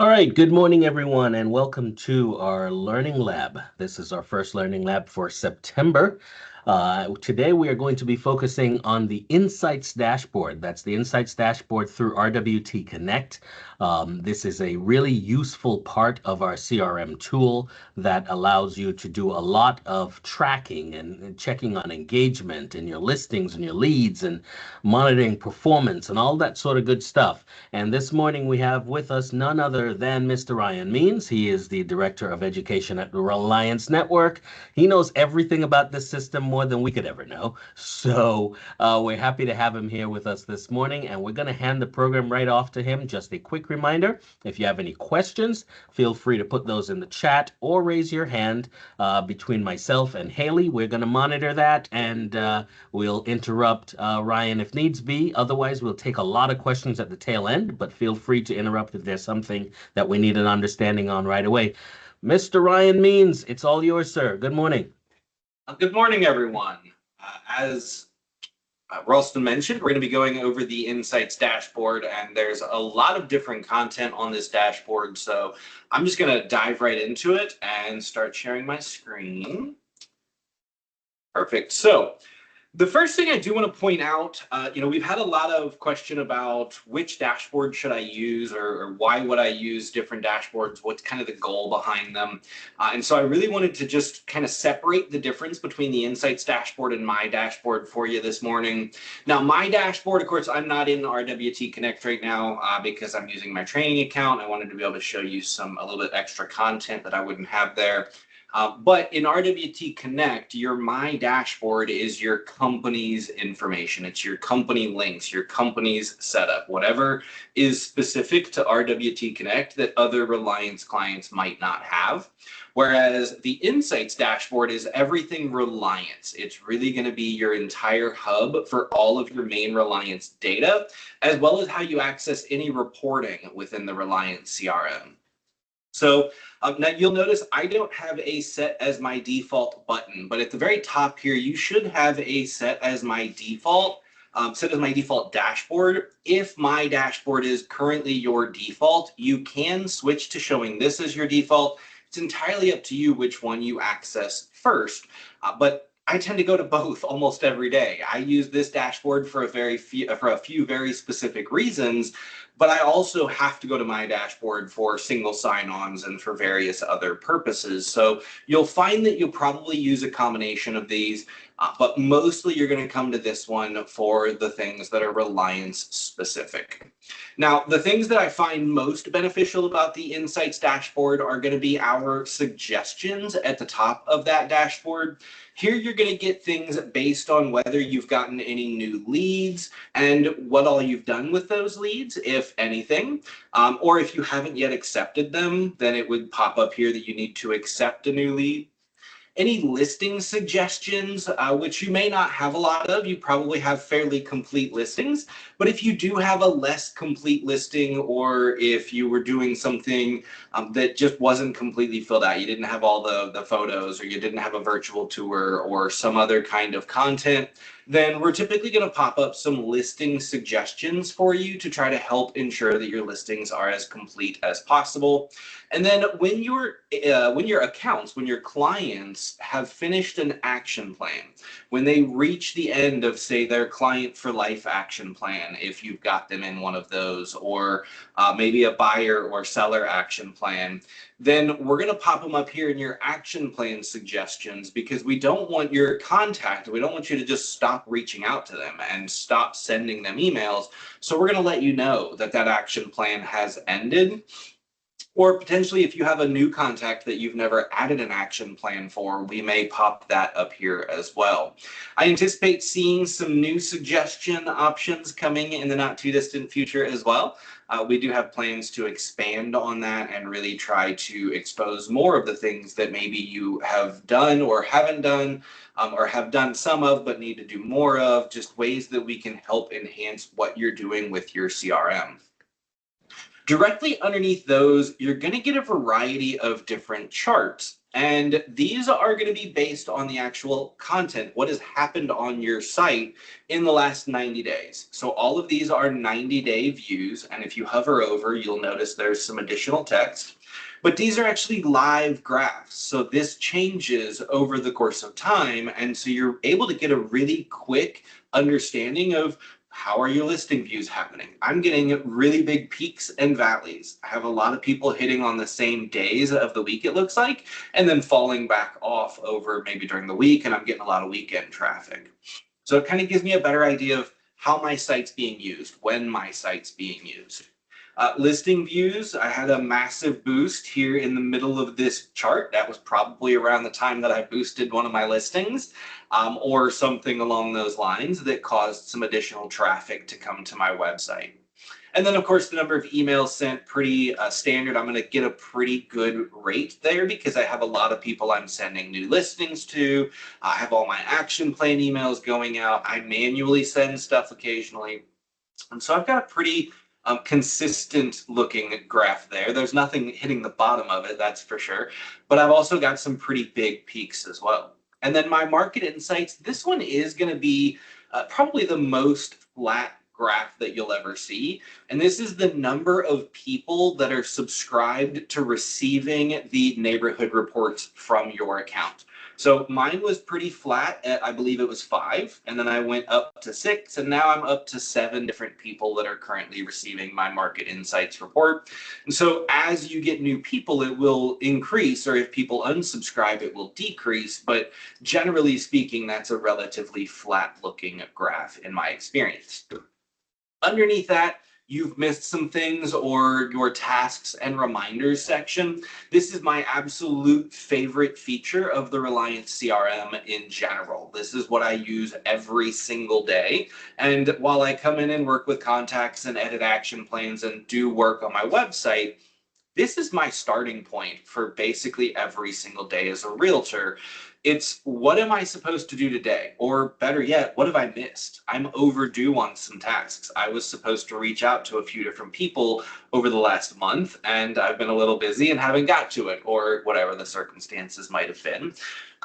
All right, good morning, everyone, and welcome to our Learning Lab. This is our first Learning Lab for September. Today, we are going to be focusing on the Insights Dashboard. That's the Insights Dashboard through Rwtconnect. This is a really useful part of our CRM tool that allows you to do a lot of tracking and checking on engagement and your listings and your leads and monitoring performance and all that sort of good stuff. And this morning we have with us none other than Mr. Ryan Means. He is the Director of Education at the Reliance Network. He knows everything about this system more than we could ever know. So we're happy to have him here with us this morning, and we're going to hand the program right off to him. Just a quick reminder, if you have any questions, feel free to put those in the chat or raise your hand. Between myself and Haley, we're going to monitor that, and we'll interrupt Ryan if needs be. Otherwise, we'll take a lot of questions at the tail end, but feel free to interrupt if there's something that we need an understanding on right away. Mr. Ryan Means, it's all yours, sir. Good morning. Good morning, everyone. As Ralston mentioned, we're going to be going over the Insights dashboard, and there's a lot of different content on this dashboard, so I'm just going to dive right into it and start sharing my screen. Perfect. So the first thing I do want to point out, we've had a lot of question about which dashboard should I use or why would I use different dashboards, what's kind of the goal behind them. And so I really wanted to just kind of separate the difference between the Insights dashboard and my dashboard for you this morning. Now, my dashboard, of course, I'm not in Rwtconnect right now because I'm using my training account. I wanted to be able to show you a little bit extra content that I wouldn't have there. But in Rwtconnect, your My Dashboard is your company's information. It's your company links, your company's setup, whatever is specific to Rwtconnect that other Reliance clients might not have. Whereas the Insights Dashboard is everything Reliance. It's really going to be your entire hub for all of your main Reliance data, as well as how you access any reporting within the Reliance CRM. So now you'll notice I don't have a set as my default button, but at the very top here, you should have a set as my default dashboard. If my dashboard is currently your default, you can switch to showing this as your default. It's entirely up to you which one you access first, but I tend to go to both almost every day. I use this dashboard for a few very specific reasons, but I also have to go to my dashboard for single sign-ons and for various other purposes. So you'll find that you'll probably use a combination of these, but mostly you're going to come to this one for the things that are Reliance specific. Now, the things that I find most beneficial about the Insights dashboard are going to be our suggestions at the top of that dashboard. Here you're going to get things based on whether you've gotten any new leads and what all you've done with those leads, if anything, or if you haven't yet accepted them, then it would pop up here that you need to accept a new lead. Any listing suggestions, which you may not have a lot of, you probably have fairly complete listings, but if you do have a less complete listing, or if you were doing something that just wasn't completely filled out, you didn't have all the photos, or you didn't have a virtual tour or some other kind of content, then we're typically going to pop up some listing suggestions for you to try to help ensure that your listings are as complete as possible. And then when your clients have finished an action plan, when they reach the end of, say, their Client for Life action plan, if you've got them in one of those, or maybe a buyer or seller action plan, then we're going to pop them up here in your action plan suggestions, because we don't want you to just stop reaching out to them and stop sending them emails. So we're going to let you know that that action plan has ended. Or potentially, if you have a new contact that you've never added an action plan for, we may pop that up here as well. I anticipate seeing some new suggestion options coming in the not too distant future as well. We do have plans to expand on that and really try to expose more of the things that maybe you have done or haven't done, or have done some of but need to do more of, just ways that we can help enhance what you're doing with your CRM. Directly underneath those, you're going to get a variety of different charts. And these are going to be based on the actual content, what has happened on your site in the last 90 days. So all of these are 90-day views. And if you hover over, you'll notice there's some additional text. But these are actually live graphs. So this changes over the course of time. And so you're able to get a really quick understanding of how are your listing views happening? I'm getting really big peaks and valleys. I have a lot of people hitting on the same days of the week, it looks like, and then falling back off over maybe during the week, and I'm getting a lot of weekend traffic. So it kind of gives me a better idea of how my site's being used, when my site's being used. Listing views, I had a massive boost here in the middle of this chart. That was probably around the time that I boosted one of my listings, or something along those lines that caused some additional traffic to come to my website. And then, of course, the number of emails sent, pretty standard. I'm going to get a pretty good rate there because I have a lot of people I'm sending new listings to. I have all my action plan emails going out. I manually send stuff occasionally. And so I've got a pretty consistent looking graph there. There's nothing hitting the bottom of it, that's for sure. But I've also got some pretty big peaks as well. And then my market insights, this one is going to be probably the most flat graph that you'll ever see. And this is the number of people that are subscribed to receiving the neighborhood reports from your account. So mine was pretty flat at, I believe it was 5, and then I went up to 6, and now I'm up to 7 different people that are currently receiving my market insights report. And so as you get new people, it will increase, or if people unsubscribe, it will decrease. But generally speaking, that's a relatively flat looking graph in my experience. Underneath that, you've missed some things, or your tasks and reminders section. This is my absolute favorite feature of the Reliance CRM in general. This is what I use every single day. And while I come in and work with contacts and edit action plans and do work on my website, this is my starting point for basically every single day as a realtor. It's what am I supposed to do today? Or better yet, what have I missed? I'm overdue on some tasks. I was supposed to reach out to a few different people over the last month, and I've been a little busy and haven't got to it, or whatever the circumstances might have been.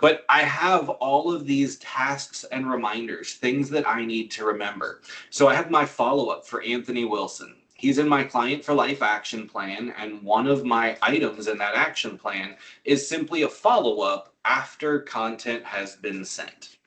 But I have all of these tasks and reminders, things that I need to remember. So I have my follow-up for Anthony Wilson. He's in my Client for Life action plan, and one of my items in that action plan is simply a follow-up after content has been sent.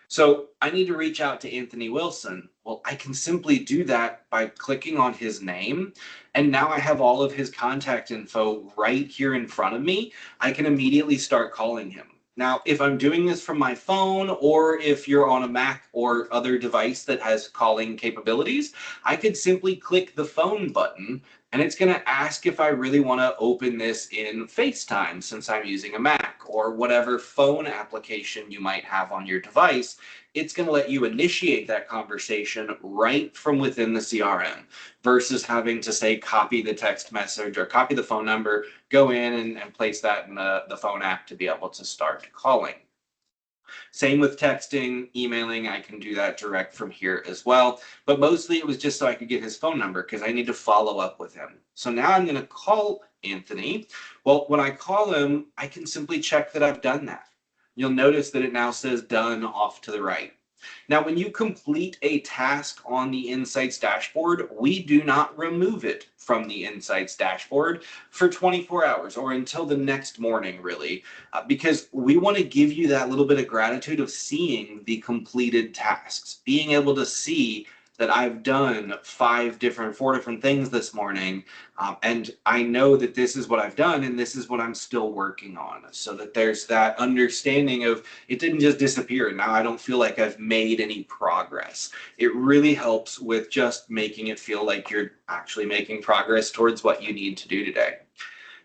So I need to reach out to Anthony Wilson. Well, I can simply do that by clicking on his name, and now I have all of his contact info right here in front of me. I can immediately start calling him. Now, if I'm doing this from my phone, or if you're on a Mac or other device that has calling capabilities, I could simply click the phone button, and it's going to ask if I really want to open this in FaceTime since I'm using a Mac, or whatever phone application you might have on your device. It's going to let you initiate that conversation right from within the CRM versus having to, say, copy the text message or copy the phone number, go in and place that in the phone app to be able to start calling. Same with texting, emailing, I can do that direct from here as well. But mostly it was just so I could get his phone number because I need to follow up with him. So now I'm going to call Anthony. Well, when I call him, I can simply check that I've done that. You'll notice that it now says done off to the right. Now, when you complete a task on the Insights dashboard, we do not remove it from the Insights dashboard for 24 hours or until the next morning, really, because we want to give you that little bit of gratitude of seeing the completed tasks, being able to see that I've done 4 different things this morning. And I know that this is what I've done and this is what I'm still working on. So that there's that understanding of it didn't just disappear. Now I don't feel like I've made any progress. It really helps with just making it feel like you're actually making progress towards what you need to do today.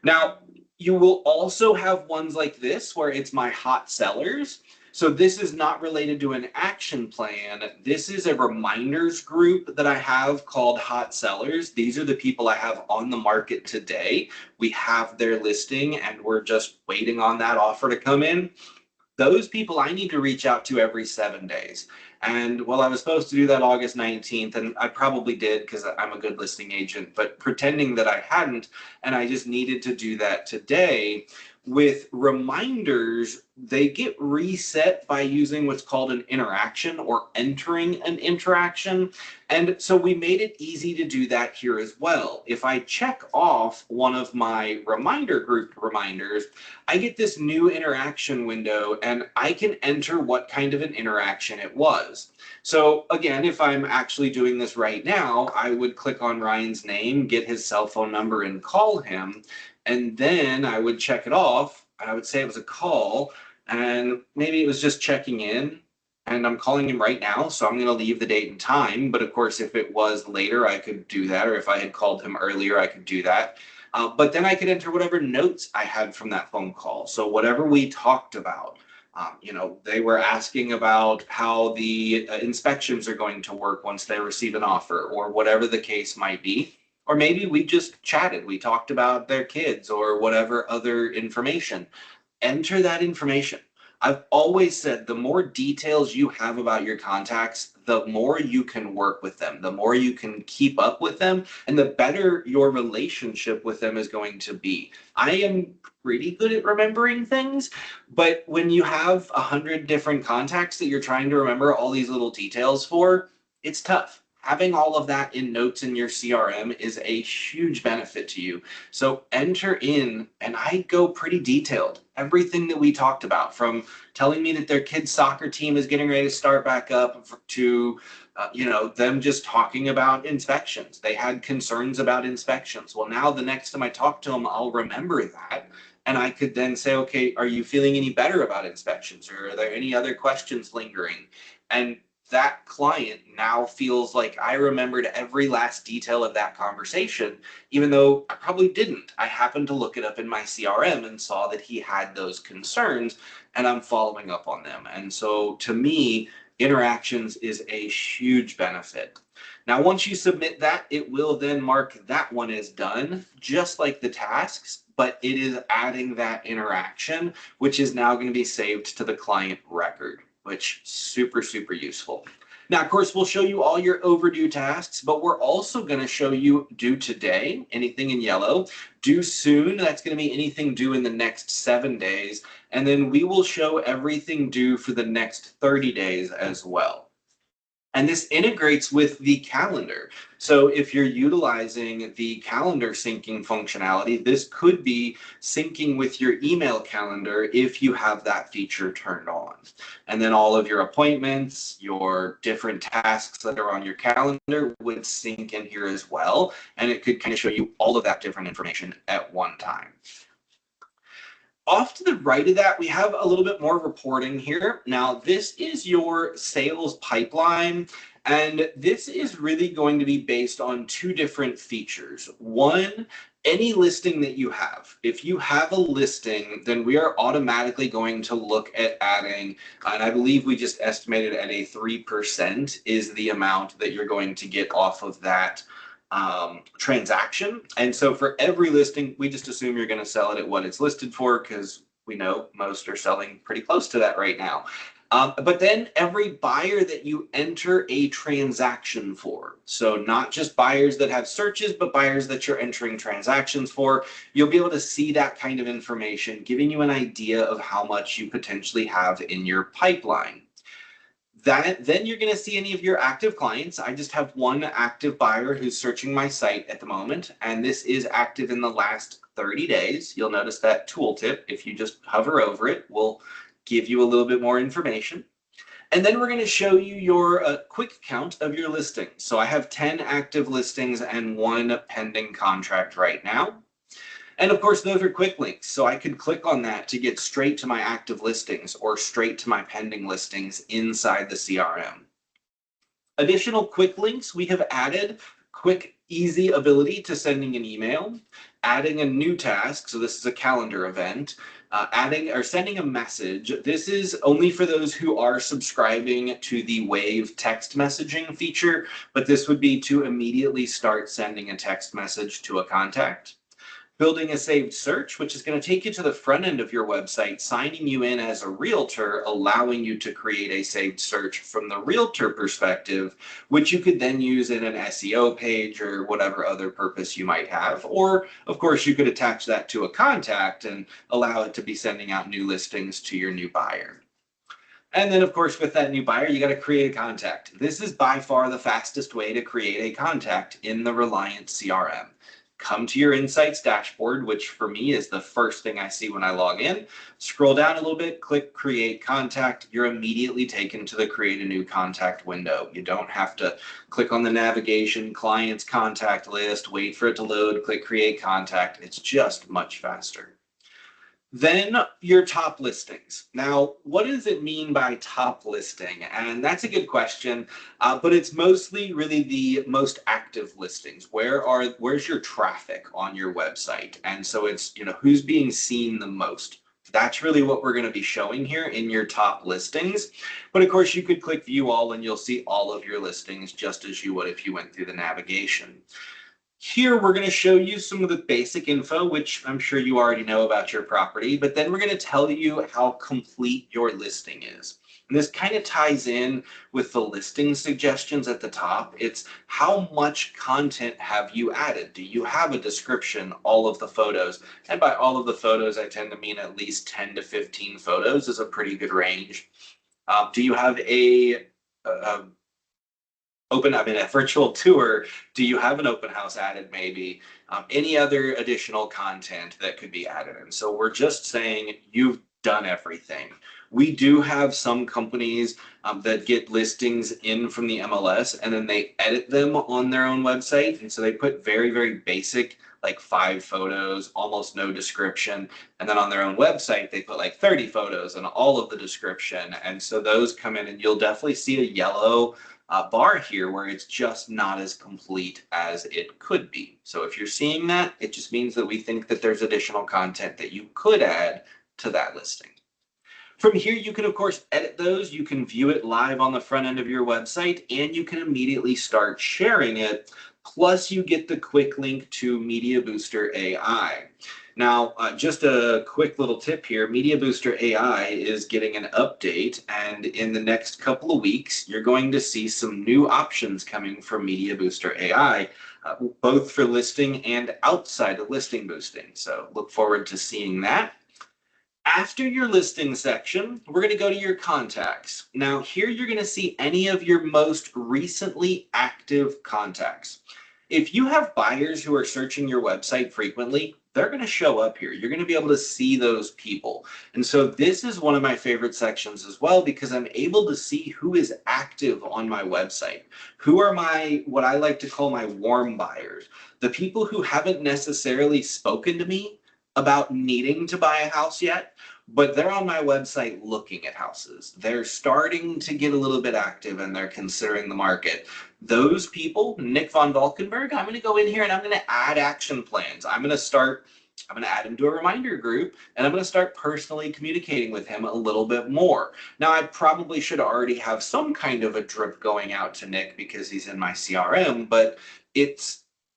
Now, you will also have ones like this where it's my hot sellers. So this is not related to an action plan. This is a reminders group that I have called Hot Sellers. These are the people I have on the market today. We have their listing and we're just waiting on that offer to come in. Those people I need to reach out to every 7 days. And well, I was supposed to do that August 19th, and I probably did because I'm a good listing agent, but pretending that I hadn't, and I just needed to do that today. With reminders, they get reset by using what's called an interaction or entering an interaction. And so we made it easy to do that here as well. If I check off one of my reminder group reminders, I get this new interaction window and I can enter what kind of an interaction it was. So again, if I'm actually doing this right now, I would click on Ryan's name, get his cell phone number and call him. And then I would check it off. I would say it was a call, and maybe it was just checking in. And I'm calling him right now, so I'm going to leave the date and time. But of course, if it was later, I could do that. Or if I had called him earlier, I could do that. But then I could enter whatever notes I had from that phone call. So whatever we talked about. They were asking about how the inspections are going to work once they receive an offer, or whatever the case might be. Or maybe we just chatted, we talked about their kids or whatever other information. Enter that information. I've always said the more details you have about your contacts, the more you can work with them, the more you can keep up with them, and the better your relationship with them is going to be. I am pretty good at remembering things, but when you have 100 different contacts that you're trying to remember all these little details for, it's tough. Having all of that in notes in your CRM is a huge benefit to you. So enter in, and I go pretty detailed. Everything that we talked about, from telling me that their kid's soccer team is getting ready to start back up to, them just talking about inspections. They had concerns about inspections. Well, now the next time I talk to them, I'll remember that. And I could then say, okay, are you feeling any better about inspections? Or are there any other questions lingering? And that client now feels like I remembered every last detail of that conversation, even though I probably didn't. I happened to look it up in my CRM and saw that he had those concerns, and I'm following up on them. And so to me, interactions is a huge benefit. Now, once you submit that, it will then mark that one as done, just like the tasks, but it is adding that interaction, which is now going to be saved to the client record, which super, super useful. Now, of course, we'll show you all your overdue tasks, but we're also going to show you due today, anything in yellow, due soon, that's going to be anything due in the next 7 days, and then we will show everything due for the next 30 days as well. And this integrates with the calendar. So if you're utilizing the calendar syncing functionality, this could be syncing with your email calendar if you have that feature turned on. And then all of your appointments, your different tasks that are on your calendar would sync in here as well. And it could kind of show you all of that different information at one time. Off to the right of that, we have a little bit more reporting here. Now, this is your sales pipeline, and this is really going to be based on two different features. One, any listing that you have. If you have a listing, then we are automatically going to look at adding, and I believe we just estimated at a 3% is the amount that you're going to get off of that transaction. And so for every listing, we just assume you're going to sell it at what it's listed for, because we know most are selling pretty close to that right now. But then every buyer that you enter a transaction for, so not just buyers that have searches, but buyers that you're entering transactions for, you'll be able to see that kind of information, giving you an idea of how much you potentially have in your pipeline. Then you're going to see any of your active clients. I just have one active buyer who's searching my site at the moment, and this is active in the last 30 days. You'll notice that tooltip, if you just hover over it, will give you a little bit more information. And then we're going to show you your quick count of your listings. So I have 10 active listings and one pending contract right now. And of course, those are quick links. So I could click on that to get straight to my active listings or straight to my pending listings inside the CRM. Additional quick links, we have added quick, easy ability to sending an email, adding a new task. So this is a calendar event, adding or sending a message. This is only for those who are subscribing to the Wave text messaging feature, but this would be to immediately start sending a text message to a contact. building a saved search, which is going to take you to the front end of your website, signing you in as a realtor, allowing you to create a saved search from the realtor perspective, which you could then use in an SEO page or whatever other purpose you might have. Or, of course, you could attach that to a contact and allow it to be sending out new listings to your new buyer. And then, of course, with that new buyer, you got to create a contact. This is by far the fastest way to create a contact in the Reliant CRM. Come to your Insights dashboard, which for me is the first thing I see when I log in. Scroll down a little bit, click Create Contact. You're immediately taken to the Create a New Contact window. You don't have to click on the navigation, client's contact list, wait for it to load, click Create Contact. It's just much faster. Then your top listings. Now, what does it mean by top listing? And that's a good question, but it's mostly really the most active listings. Where's your traffic on your website? And so it's, who's being seen the most. That's really what we're going to be showing here in your top listings. But of course, you could click View All and you'll see all of your listings just as you would if you went through the navigation. Here, we're going to show you some of the basic info, which I'm sure you already know about your property, but then we're going to tell you how complete your listing is. And this kind of ties in with the listing suggestions at the top. It's how much content have you added? Do you have a description, all of the photos? And by all of the photos, I tend to mean at least 10 to 15 photos is a pretty good range. Do you have a virtual tour? Do you have an open house added maybe? Any other additional content that could be added? And so we're just saying you've done everything. We do have some companies that get listings in from the MLS and then they edit them on their own website. And so they put very, very basic, like 5 photos, almost no description. And then on their own website, they put like 30 photos and all of the description. And so those come in and you'll definitely see a yellow bar here where it's just not as complete as it could be. So if you're seeing that, it just means that we think that there's additional content that you could add to that listing. From here, you can, of course, edit those. You can view it live on the front end of your website, and you can immediately start sharing it. Plus, you get the quick link to Media Booster AI. Now, just a quick little tip here, Media Booster AI is getting an update, and in the next couple of weeks, you're going to see some new options coming from Media Booster AI, both for listing and outside of listing boosting. So look forward to seeing that. After your listing section, we're going to go to your contacts. Now, here you're going to see any of your most recently active contacts. If you have buyers who are searching your website frequently, they're going to show up here. You're going to be able to see those people. And so this is one of my favorite sections as well because I'm able to see who is active on my website. Who are what I like to call my warm buyers, the people who haven't necessarily spoken to me about needing to buy a house yet, but they're on my website looking at houses. They're starting to get a little bit active and they're considering the market. Those people, Nick von Valkenburg, I'm going to go in here and I'm going to add action plans. I'm going to add him to a reminder group and I'm going to start personally communicating with him a little bit more. Now, I probably should already have some kind of a drip going out to Nick because he's in my CRM, but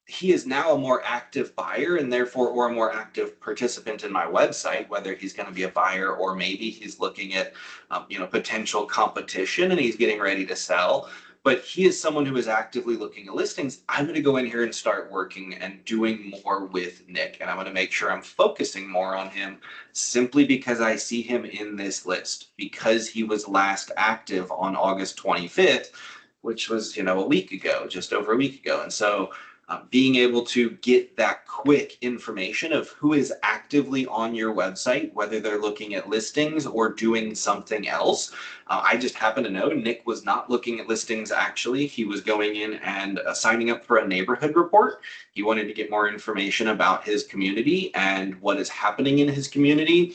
he is now a more active buyer and therefore, or a more active participant in my website, whether he's going to be a buyer or maybe he's looking at, potential competition and he's getting ready to sell. But he is someone who is actively looking at listings. I'm going to go in here and start working and doing more with Nick. And I'm going to make sure I'm focusing more on him simply because I see him in this list because he was last active on August 25th, which was, a week ago, just over a week ago. And so being able to get that quick information of who is actively on your website, whether they're looking at listings or doing something else. I just happen to know Nick was not looking at listings actually. He was going in and signing up for a neighborhood report. He wanted to get more information about his community and what is happening in his community.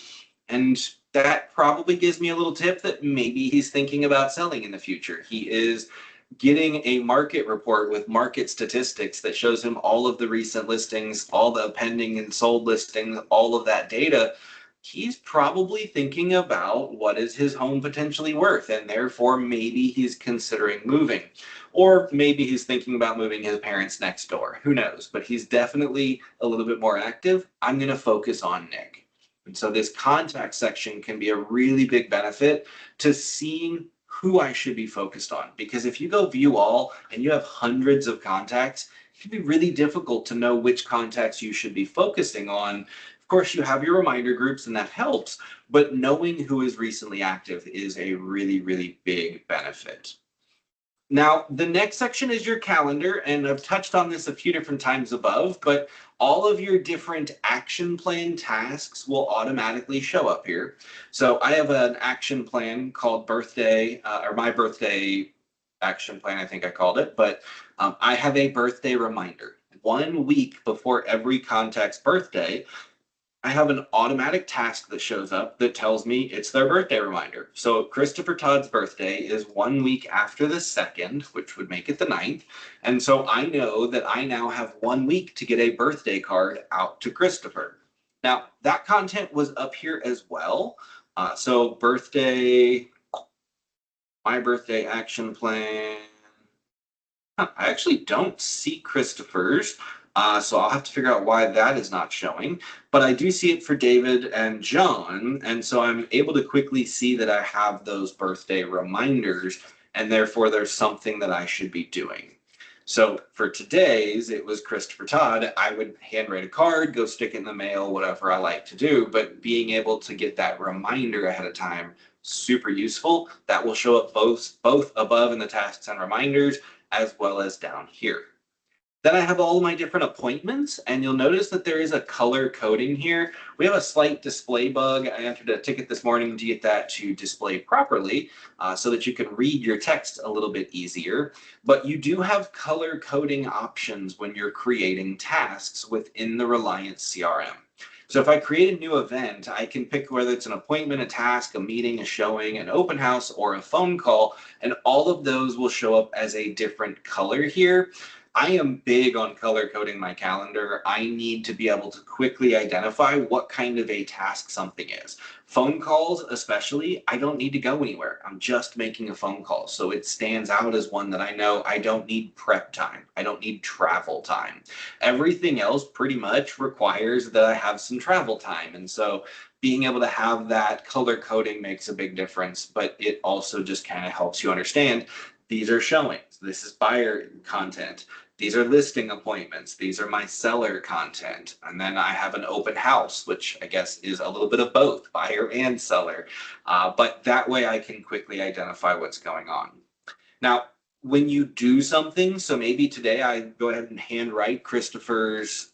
And that probably gives me a little tip that maybe he's thinking about selling in the future. He is getting a market report with market statistics that shows him all of the recent listings, all the pending and sold listings, all of that data. he's probably thinking about what is his home potentially worth, and therefore maybe he's considering moving. Or maybe he's thinking about moving his parents next door. Who knows? But he's definitely a little bit more active. I'm going to focus on Nick. And so this contact section can be a really big benefit to seeing who I should be focused on. Because if you go view all and you have hundreds of contacts, it can be really difficult to know which contacts you should be focusing on. Of course, you have your reminder groups and that helps, but knowing who is recently active is a really, really big benefit. Now, the next section is your calendar, and I've touched on this a few different times above, but all of your different action plan tasks will automatically show up here. So I have an action plan called birthday, or my birthday action plan, I think I called it, but I have a birthday reminder. 1 week before every contact's birthday, I have an automatic task that shows up that tells me it's their birthday reminder. So Christopher Todd's birthday is 1 week after the 2nd, which would make it the 9th. And so I know that I now have 1 week to get a birthday card out to Christopher. Now, that content was up here as well. So birthday, my birthday action plan. I actually don't see Christopher's, so I'll have to figure out why that is not showing. But I do see it for David and John, and so I'm able to quickly see that I have those birthday reminders, and therefore there's something that I should be doing. So for today's, it was Christopher Todd. I would handwrite a card, go stick it in the mail, whatever I like to do. But being able to get that reminder ahead of time, super useful. That will show up both above in the tasks and reminders, as well as down here. Then I have all my different appointments, and you'll notice that there is a color coding here. We have a slight display bug. I entered a ticket this morning to get that to display properly so that you can read your text a little bit easier. But you do have color coding options when you're creating tasks within the Reliance CRM. So if I create a new event, I can pick whether it's an appointment, a task, a meeting, a showing, an open house, or a phone call, and all of those will show up as a different color here. I am big on color coding my calendar. I need to be able to quickly identify what kind of a task something is. Phone calls, especially, I don't need to go anywhere. I'm just making a phone call. So it stands out as one that I know I don't need prep time. I don't need travel time. Everything else pretty much requires that I have some travel time. And so being able to have that color coding makes a big difference, but it also just kind of helps you understand these are showings. This is buyer content. These are listing appointments. These are my seller content. And then I have an open house, which I guess is a little bit of both, buyer and seller. But that way I can quickly identify what's going on. Now, when you do something, so maybe today I go ahead and handwrite Christopher's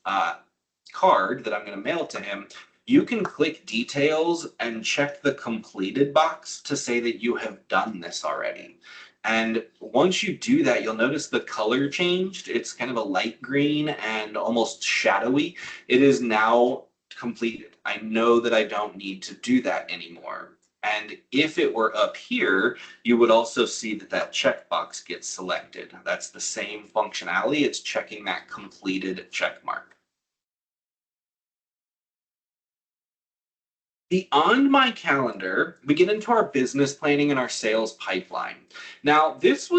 card that I'm going to mail to him, you can click details and check the completed box to say that you have done this already. And once you do that, you'll notice the color changed. It's kind of a light green and almost shadowy. It is now completed. I know that I don't need to do that anymore. And if it were up here, you would also see that that checkbox gets selected. That's the same functionality. It's checking that completed check mark. Beyond my calendar, we get into our business planning and our sales pipeline. Now, this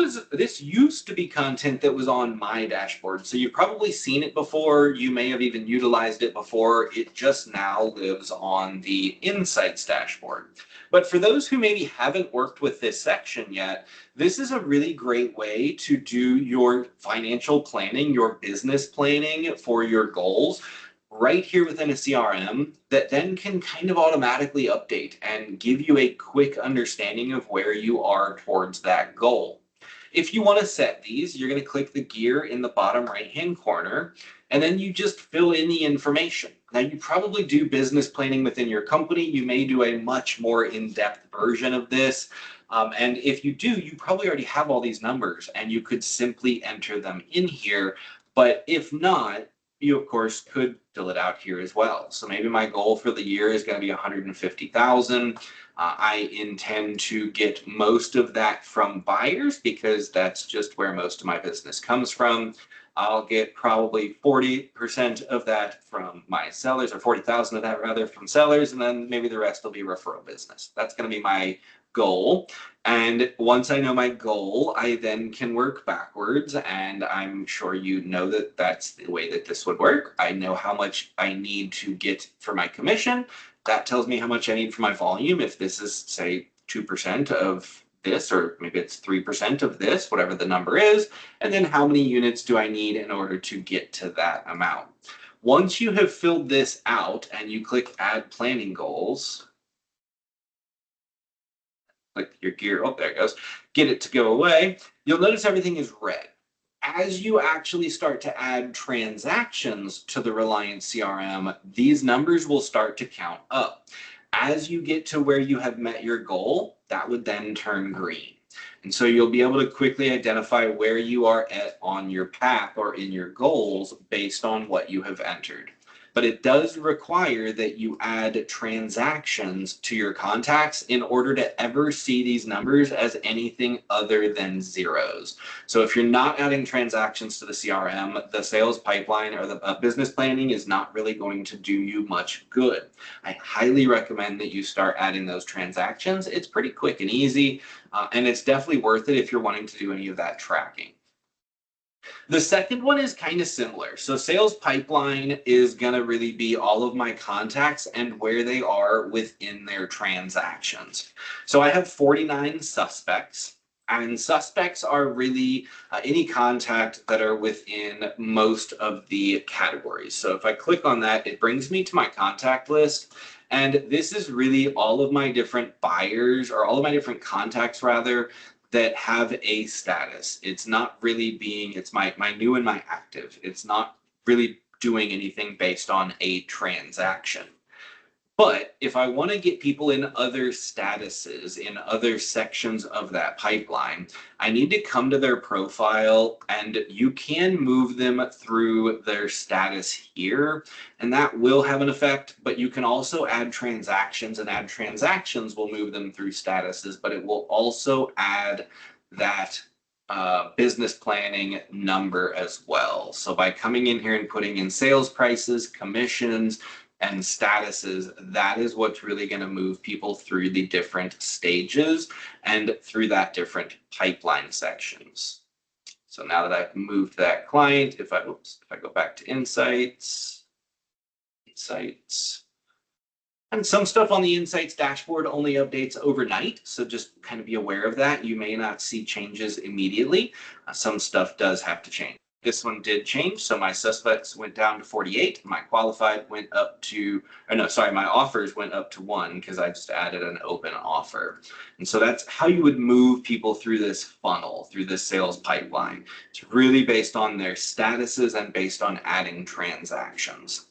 used to be content that was on my dashboard. So you've probably seen it before. You may have even utilized it before. It just now lives on the Insights dashboard. But for those who maybe haven't worked with this section yet, this is a really great way to do your financial planning, your business planning for your goals right here within a CRM that then can kind of automatically update and give you a quick understanding of where you are towards that goal. If you want to set these, you're going to click the gear in the bottom right-hand corner, and then you just fill in the information. Now, you probably do business planning within your company. You may do a much more in-depth version of this. And if you do, you probably already have all these numbers, and you could simply enter them in here. But if not, you of course could fill it out here as well. So maybe my goal for the year is going to be 150,000. I intend to get most of that from buyers because that's just where most of my business comes from. I'll get probably 40% of that from my sellers, or 40,000 of that rather from sellers, and then maybe the rest will be referral business. That's going to be my goal. And once I know my goal, I then can work backwards. And I'm sure you know that that's the way that this would work. I know how much I need to get for my commission. That tells me how much I need for my volume. If this is, say, 2% of this, or maybe it's 3% of this, whatever the number is, and then how many units do I need in order to get to that amount. Once you have filled this out and you click Add Planning Goals, click your gear, oh, there it goes, get it to go away, you'll notice everything is red. As you actually start to add transactions to the Reliance CRM, these numbers will start to count up. As you get to where you have met your goal, that would then turn green. And so you'll be able to quickly identify where you are at on your path or in your goals based on what you have entered. But it does require that you add transactions to your contacts in order to ever see these numbers as anything other than zeros. So if you're not adding transactions to the CRM, the sales pipeline or the business planning is not really going to do you much good. I highly recommend that you start adding those transactions. It's pretty quick and easy, and it's definitely worth it if you're wanting to do any of that tracking. The second one is kind of similar. So sales pipeline is going to really be all of my contacts and where they are within their transactions. So I have 49 suspects, and suspects are really any contact that are within most of the categories. So if I click on that, it brings me to my contact list. And this is really all of my different buyers, or all of my different contacts rather, that have a status. It's not really being, it's my new and my active. It's not really doing anything based on a transaction. But if I want to get people in other statuses, in other sections of that pipeline, I need to come to their profile, and you can move them through their status here, and that will have an effect. But you can also add transactions, and add transactions will move them through statuses, but it will also add that business planning number as well. So by coming in here and putting in sales prices, commissions, and statuses, that is what's really going to move people through the different stages and through that different pipeline sections. So now that I've moved that client, if I go back to insights, and some stuff on the insights dashboard only updates overnight. So just kind of be aware of that. You may not see changes immediately. Some stuff does have to change. This one did change. So my suspects went down to 48. My qualified went up to, or no, sorry, my offers went up to 1 because I just added an open offer. And so that's how you would move people through this funnel, through this sales pipeline. It's really based on their statuses and based on adding transactions.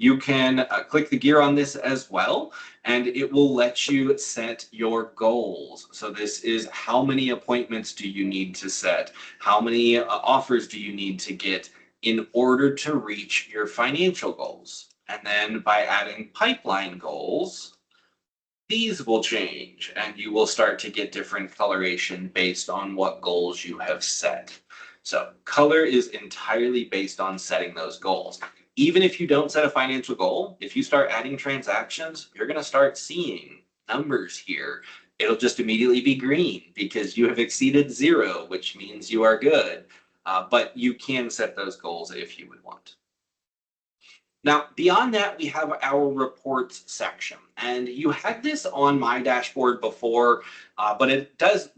You can click the gear on this as well, and it will let you set your goals. So this is how many appointments do you need to set? How many offers do you need to get in order to reach your financial goals? And then by adding pipeline goals, these will change, and you will start to get different coloration based on what goals you have set. So color is entirely based on setting those goals. Even if you don't set a financial goal, if you start adding transactions, you're going to start seeing numbers here. It'll just immediately be green because you have exceeded 0, which means you are good. But you can set those goals if you would want. Now, beyond that, we have our reports section. And you had this on my dashboard before, but it has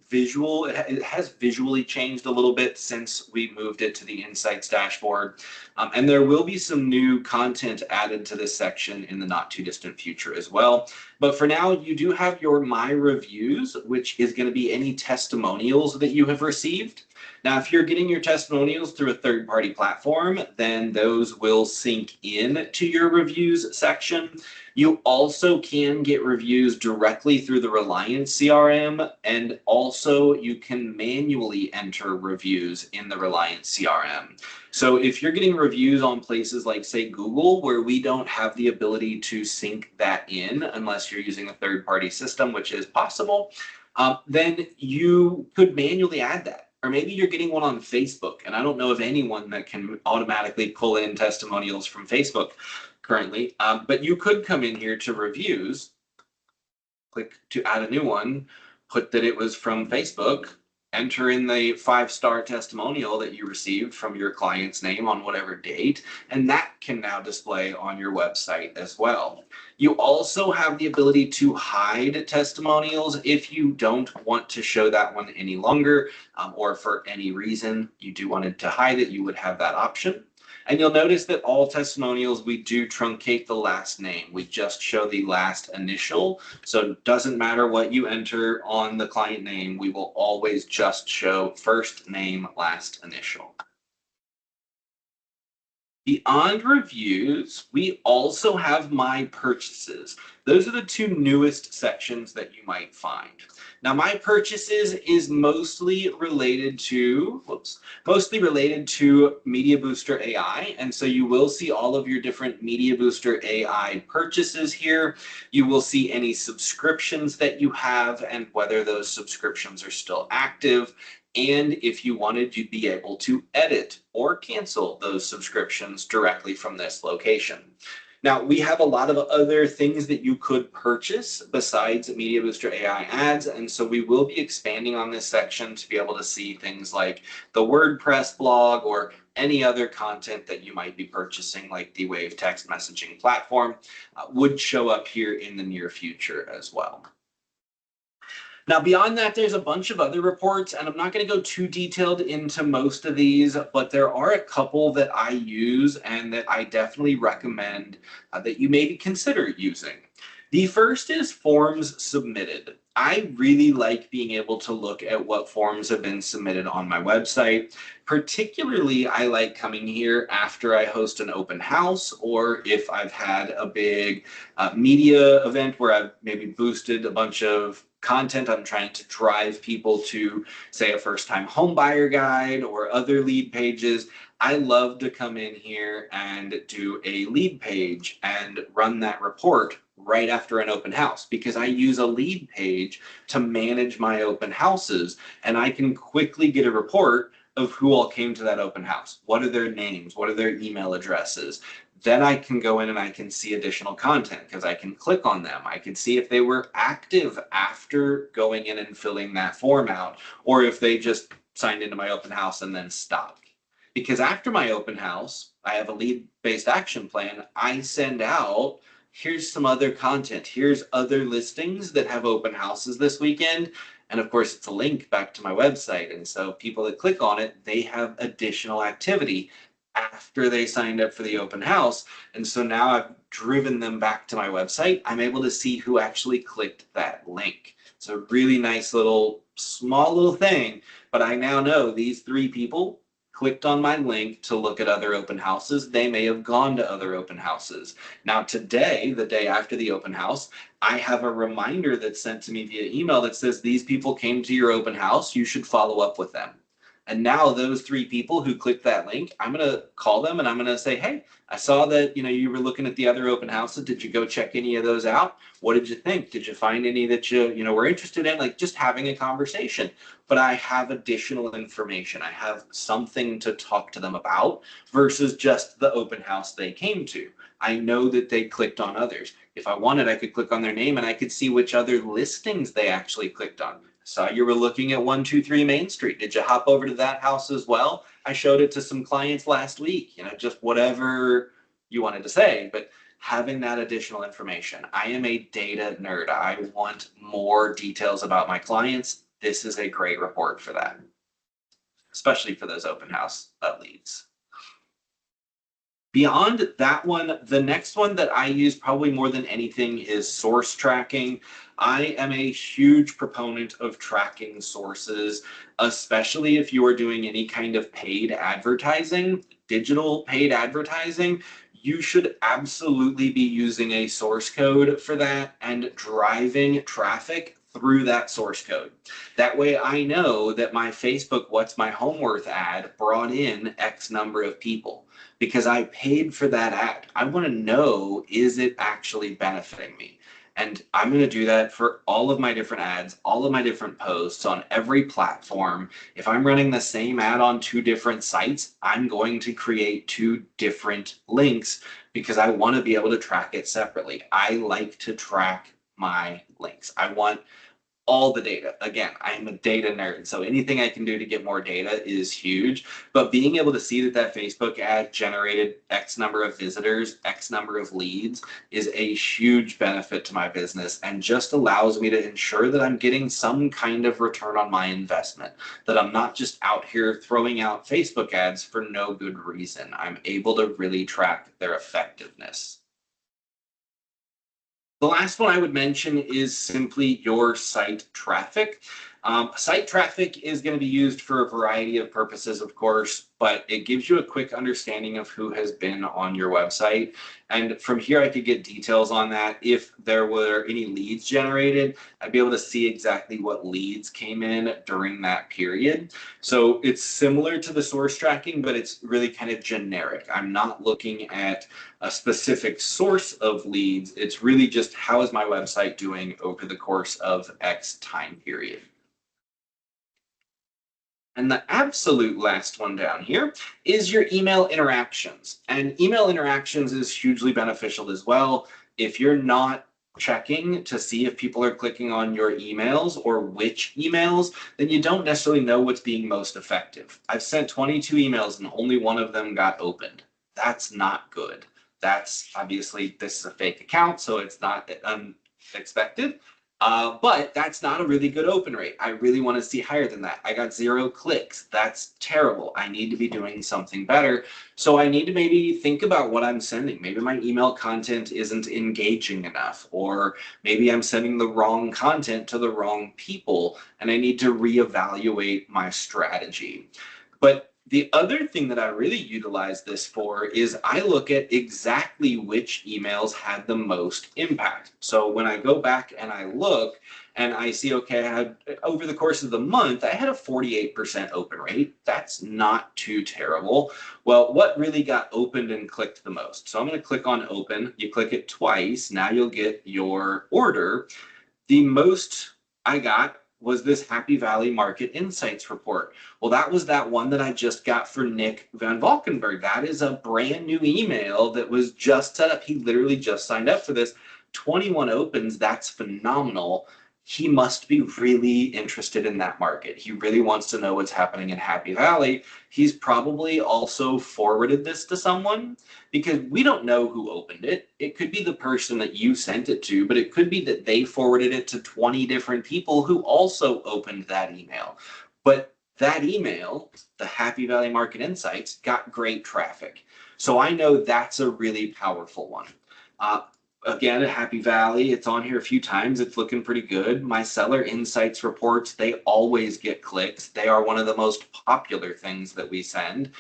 visually changed a little bit since we moved it to the Insights dashboard. And there will be some new content added to this section in the not too distant future as well. But for now, you do have your My Reviews, which is going to be any testimonials that you have received. Now, if you're getting your testimonials through a third-party platform, then those will sync in to your reviews section. You also can get reviews directly through the Reliance CRM, and also you can manually enter reviews in the Reliance CRM. So if you're getting reviews on places like, say, Google, where we don't have the ability to sync that in unless you're using a third-party system, which is possible, then you could manually add that. Or maybe you're getting one on Facebook, and I don't know of anyone that can automatically pull in testimonials from Facebook currently, but you could come in here to reviews, click to add a new one, put that it was from Facebook, enter in the 5-star testimonial that you received from your client's name on whatever date, and that can now display on your website as well. You also have the ability to hide testimonials if you don't want to show that one any longer, or for any reason you do want to hide it, you would have that option. And you'll notice that all testimonials, we do truncate the last name. We just show the last initial. So it doesn't matter what you enter on the client name, we will always just show first name, last initial. Beyond reviews, we also have my purchases. Those are the two newest sections that you might find. Now, my purchases is mostly related to, Media Booster AI. And so you will see all of your different Media Booster AI purchases here. You will see any subscriptions that you have and whether those subscriptions are still active. And if you wanted, you'd be able to edit or cancel those subscriptions directly from this location. Now, we have a lot of other things that you could purchase besides Media Booster AI ads, and so we will be expanding on this section to be able to see things like the WordPress blog or any other content that you might be purchasing, like the Wave text messaging platform, would show up here in the near future as well. Now, beyond that, there's a bunch of other reports, and I'm not going to go too detailed into most of these, but there are a couple that I use and that I definitely recommend that you maybe consider using. The first is forms submitted. I really like being able to look at what forms have been submitted on my website. Particularly, I like coming here after I host an open house, or if I've had a big media event where I've maybe boosted a bunch of content. I'm trying to drive people to, say, a first-time home buyer guide or other lead pages. I love to come in here and do a lead page and run that report right after an open house, because I use a lead page to manage my open houses, and I can quickly get a report of who all came to that open house. What are their names? What are their email addresses? Then I can go in and I can see additional content because I can click on them. I can see if they were active after going in and filling that form out, or if they just signed into my open house and then stopped. Because after my open house, I have a lead-based action plan. I send out, here's some other content. Here's other listings that have open houses this weekend. And of course, it's a link back to my website. And so people that click on it, they have additional activity after they signed up for the open house. And so now I've driven them back to my website. I'm able to see who actually clicked that link. It's a really nice little, small little thing, but I now know these 3 people clicked on my link to look at other open houses. They may have gone to other open houses. Now today, the day after the open house, I have a reminder that's sent to me via email that says these people came to your open house. You should follow up with them. And now those 3 people who clicked that link, I'm going to call them and I'm going to say, hey, I saw that, you were looking at the other open houses. Did you go check any of those out? What did you think? Did you find any that you were interested in? Like, just having a conversation. But I have additional information. I have something to talk to them about versus just the open house they came to. I know that they clicked on others. If I wanted, I could click on their name and I could see which other listings they actually clicked on. Saw you were looking at 123 Main Street. Did you hop over to that house as well? I showed it to some clients last week, just whatever you wanted to say, but having that additional information. I am a data nerd. I want more details about my clients. This is a great report for that, especially for those open house leads. Beyond that one, the next one that I use probably more than anything is source tracking. I am a huge proponent of tracking sources, especially if you are doing any kind of paid advertising, digital paid advertising. You should absolutely be using a source code for that and driving traffic through that source code. That way I know that my Facebook What's My Home Worth ad brought in X number of people because I paid for that ad. I want to know, is it actually benefiting me? And I'm going to do that for all of my different ads, all of my different posts on every platform. If I'm running the same ad on two different sites, I'm going to create two different links because I want to be able to track it separately. I like to track my links. I want all the data. Again, I am a data nerd, so anything I can do to get more data is huge. But being able to see that that Facebook ad generated X number of visitors, X number of leads is a huge benefit to my business and just allows me to ensure that I'm getting some kind of return on my investment, that I'm not just out here throwing out Facebook ads for no good reason. I'm able to really track their effectiveness. The last one I would mention is simply your site traffic. Site traffic is going to be used for a variety of purposes, of course, but it gives you a quick understanding of who has been on your website. And from here, I could get details on that. If there were any leads generated, I'd be able to see exactly what leads came in during that period. So it's similar to the source tracking, but it's really kind of generic. I'm not looking at a specific source of leads. It's really just how is my website doing over the course of X time period. And the absolute last one down here is your email interactions. And email interactions is hugely beneficial as well. If you're not checking to see if people are clicking on your emails or which emails, then you don't necessarily know what's being most effective. I've sent 22 emails and only one of them got opened. That's not good. That's obviously, this is a fake account, so it's not unexpected. But that's not a really good open rate. I really want to see higher than that. I got 0 clicks. That's terrible. I need to be doing something better. So I need to maybe think about what I'm sending. Maybe my email content isn't engaging enough, or maybe I'm sending the wrong content to the wrong people, and I need to reevaluate my strategy. But the other thing that I really utilize this for is I look at exactly which emails had the most impact. So when I go back and I look and I see, okay, I had over the course of the month, I had a 48% open rate. That's not too terrible. Well, what really got opened and clicked the most? So I'm going to click on open. You click it twice. Now you'll get your order. The most I got was this Happy Valley Market Insights report. Well, that was that one that I just got for Nick Van Valkenburg. That is a brand new email that was just set up. He literally just signed up for this. 21 opens, that's phenomenal. He must be really interested in that market. He really wants to know what's happening in Happy Valley. He's probably also forwarded this to someone because we don't know who opened it. It could be the person that you sent it to, but it could be that they forwarded it to 20 different people who also opened that email. But that email, the Happy Valley Market Insights, got great traffic. So I know that's a really powerful one. Again, at Happy Valley, it's on here a few times. It's looking pretty good. My seller insights reports, they always get clicks. They are one of the most popular things that we send.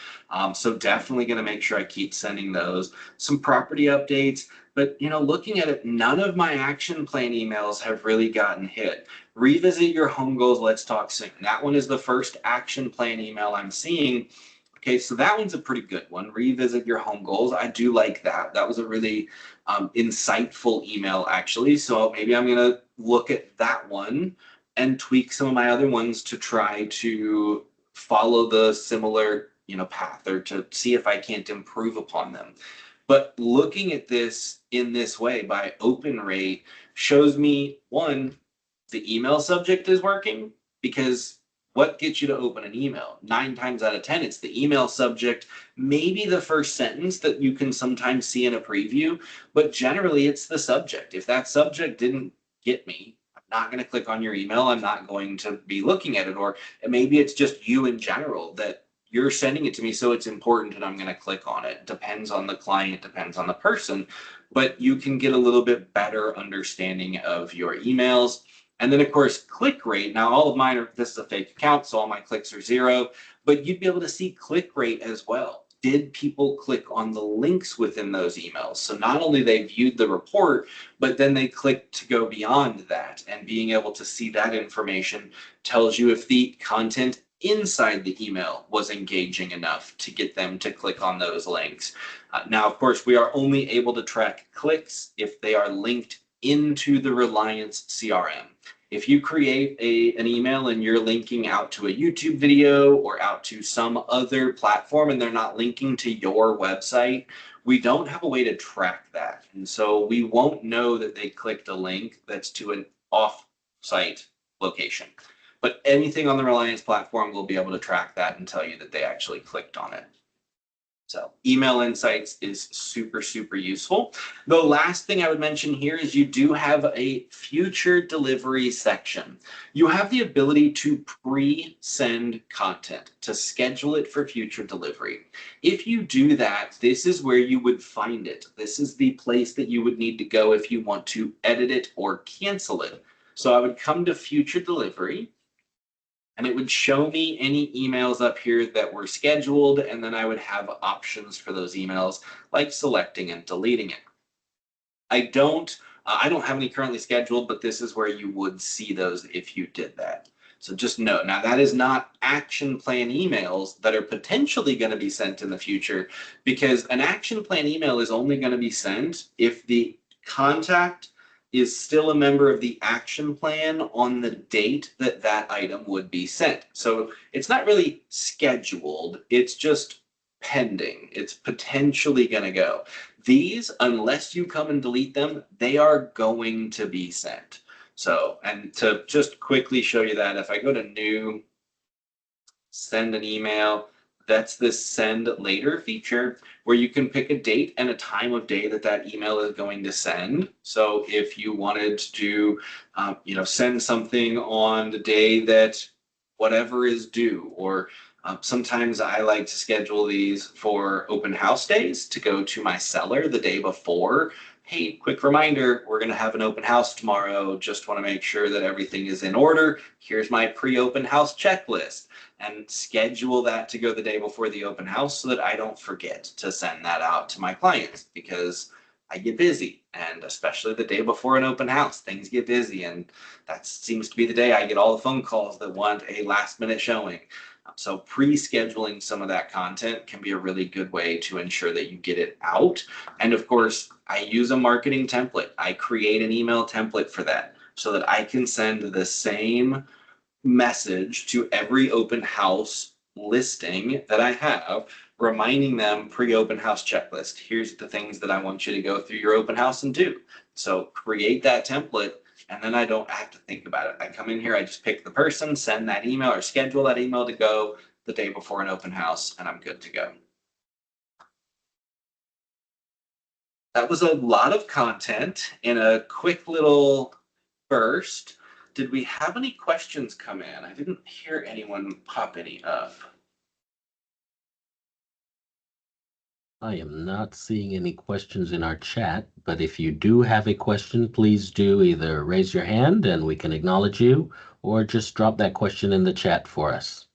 So definitely going to make sure I keep sending those. Some property updates, but looking at it, none of my action plan emails have really gotten hit. Revisit your home goals. Let's talk soon. That one is the first action plan email I'm seeing. Okay, so that one's a pretty good one. Revisit your home goals. I do like that. That was a really insightful email, actually. So maybe I'm going to look at that one and tweak some of my other ones to try to follow the similar, path, or to see if I can't improve upon them. But looking at this in this way by open rate shows me, one, the email subject is working, because what gets you to open an email? 9 times out of 10, it's the email subject, maybe the first sentence that you can sometimes see in a preview, but generally it's the subject. If that subject didn't get me, I'm not going to click on your email. I'm not going to be looking at it. Or maybe it's just you in general that you're sending it to me, so it's important and I'm going to click on it. Depends on the client, depends on the person, but you can get a little bit better understanding of your emails. And then, of course, click rate. Now, all of mine are, this is a fake account, so all my clicks are 0, but you'd be able to see click rate as well. Did people click on the links within those emails? So not only they viewed the report, but then they clicked to go beyond that. And being able to see that information tells you if the content inside the email was engaging enough to get them to click on those links. Now, of course, we are only able to track clicks if they are linked into the Reliance CRM. If you create an email and you're linking out to a YouTube video or out to some other platform and they're not linking to your website, we don't have a way to track that. And so we won't know that they clicked a link that's to an off-site location. But anything on the Reliance platform will be able to track that and tell you that they actually clicked on it. So email insights is super, super useful. The last thing I would mention here is you do have a future delivery section. You have the ability to pre-send content, to schedule it for future delivery. If you do that, this is where you would find it. This is the place that you would need to go if you want to edit it or cancel it. So I would come to future delivery, and it would show me any emails up here that were scheduled, and then I would have options for those emails, like selecting and deleting it. I don't have any currently scheduled, but this is where you would see those if you did that. So just note, now that is not action plan emails that are potentially going to be sent in the future, because an action plan email is only going to be sent if the contact is still a member of the action plan on the date that that item would be sent. So it's not really scheduled, it's just pending. It's potentially going to go. These, unless you come and delete them, they are going to be sent. So, and to just quickly show you that, if I go to new, send an email, that's this send later feature where you can pick a date and a time of day that that email is going to send. So if you wanted to, send something on the day that whatever is due, or sometimes I like to schedule these for open house days to go to my seller the day before. Hey, quick reminder, we're going to have an open house tomorrow. Just want to make sure that everything is in order. Here's my pre-open house checklist, and schedule that to go the day before the open house so that I don't forget to send that out to my clients, because I get busy, and especially the day before an open house, things get busy, and that seems to be the day I get all the phone calls that want a last minute showing. So pre-scheduling some of that content can be a really good way to ensure that you get it out. And of course, I use a marketing template. I create an email template for that so that I can send the same message to every open house listing that I have, reminding them pre-open house checklist. Here's the things that I want you to go through your open house and do. So create that template, and then I don't have to think about it. I come in here, I just pick the person, send that email or schedule that email to go the day before an open house, and I'm good to go. That was a lot of content in a quick little burst. Did we have any questions come in? I didn't hear anyone pop any up. I am not seeing any questions in our chat, but if you do have a question, please do either raise your hand and we can acknowledge you, or just drop that question in the chat for us.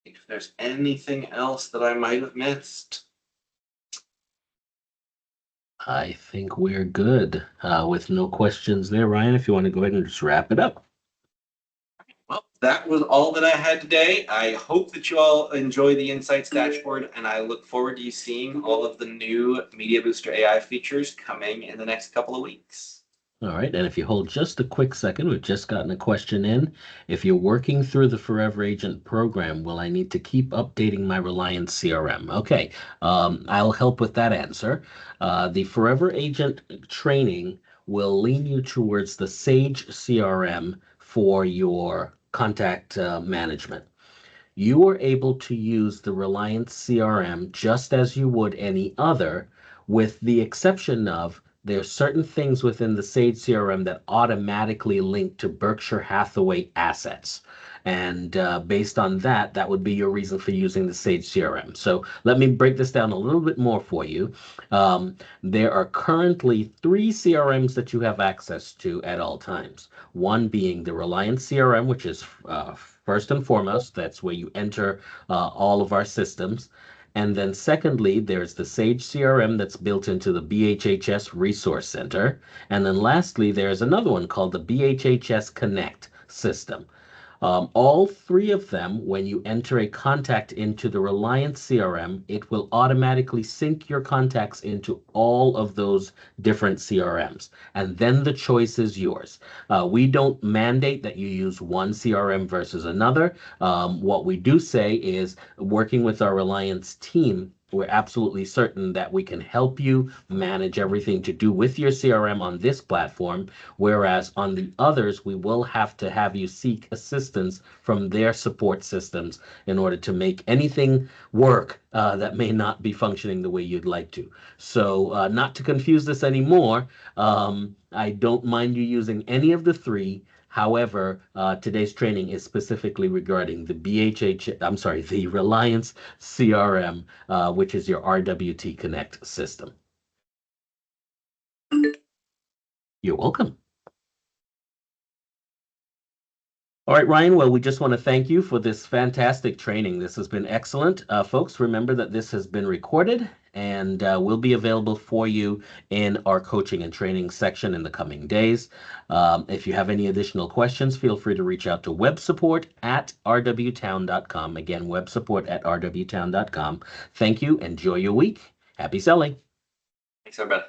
If there's anything else that I might have missed. I think we're good with no questions there. Ryan, if you want to go ahead and just wrap it up. Well, that was all that I had today. I hope that you all enjoy the Insights dashboard, and I look forward to you seeing all of the new Media Booster AI features coming in the next couple of weeks. All right, and if you hold just a quick second, we've just gotten a question in. If you're working through the Forever Agent program, will I need to keep updating my Reliance CRM? Okay, I'll help with that answer. The Forever Agent training will lean you towards the Sage CRM for your contact management. You are able to use the Reliance CRM just as you would any other, with the exception of there are certain things within the Sage CRM that automatically link to Berkshire Hathaway assets. And based on that, that would be your reason for using the Sage CRM. So let me break this down a little bit more for you. There are currently 3 CRMs that you have access to at all times. One being the Reliance CRM, which is first and foremost, that's where you enter all of our systems. And then secondly, there's the Sage CRM that's built into the BHHS Resource Center. And then lastly, there's another one called the BHHS Connect system. All three of them, when you enter a contact into the Reliance CRM, it will automatically sync your contacts into all of those different CRMs. And then the choice is yours. We don't mandate that you use one CRM versus another. What we do say is working with our Reliance team, we're absolutely certain that we can help you manage everything to do with your CRM on this platform, whereas on the others, we will have to have you seek assistance from their support systems in order to make anything work that may not be functioning the way you'd like to. So, not to confuse this anymore, I don't mind you using any of the three. However, today's training is specifically regarding the the Reliance CRM, which is your RWT Connect system. You're welcome. All right, Ryan. Well, we just want to thank you for this fantastic training. This has been excellent. Folks, remember that this has been recorded and will be available for you in our coaching and training section in the coming days. If you have any additional questions, feel free to reach out to websupport@rwtown.com. Again, websupport@rwtown.com. Thank you. Enjoy your week. Happy selling. Thanks, everybody.